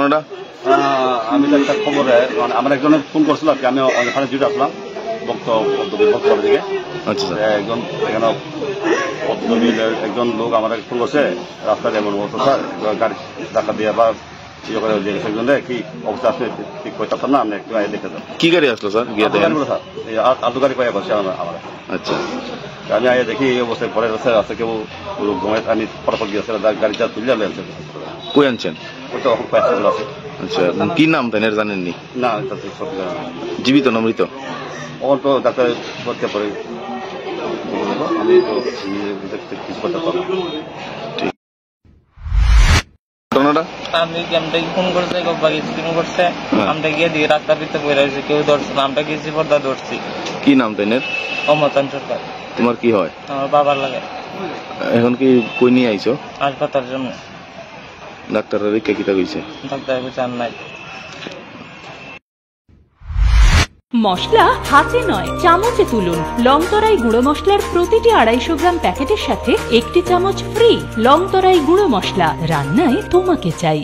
ঘটনাটা? আমি তো একটা খবরে মানে আমার একজনের ফোন করছিল আর কি, আমি ওখানে ডিউটি আসলাম বক্তব্য দিকে। আচ্ছা স্যার। একজন এখানে একজন লোক আমার ফোন করছে রাস্তায় এমন বলতো স্যার গাড়ি ধাক্কা দিয়ে বা ইয়ে করে একজনে কি অবস্থা আসলে ঠিক করতে পারতাম না, আপনি একটু আগে দেখে যান। কি গাড়ি আসলো স্যার? গিয়ে দেখেন স্যার আলু গাড়ি পাইয়া করছে আমার। আচ্ছা, আমি আগে দেখি এই অবস্থায় পরে আছে কেউ ঘুমাই, আমি ফটাফট গিয়েছে গাড়িটা তুলে আনছে। কই আনছেন? ওই তো এখন কয়েকটা আছে। আচ্ছা, কি নাম তাই জানেননি? না সত্যি জানা না। জীবিত না মৃত? ওর তো ডাক্তার ভর্তি পরে আমি তো কিছু করতে পারবো। ঘটনাটা? আমি আমরা ফোন করছে স্ক্রিন করছে, আমরা গিয়ে দিয়ে রাস্তার ভিতরে বয়ে রয়েছে, কেউ ধরছে না, আমরা গেছি পর্দা ধরছি। কি নাম তাই? অমতান সরকার। তোমার কি হয়? আমার বাবার লাগে। এখন কি কই নিয়ে আইছো? হাসপাতাল জন্য। ডাক্তাররা রেখে কিতা কইছে? ডাক্তার চান নাই। মশলা হাতে নয় চামচে তুলুন। লংতরাই গুঁড়ো মশলার প্রতিটি 250 গ্রাম প্যাকেটের সাথে 1 চামচ ফ্রি। লংতরাই গুঁড়ো মশলা, রান্নায় তোমাকে চাই।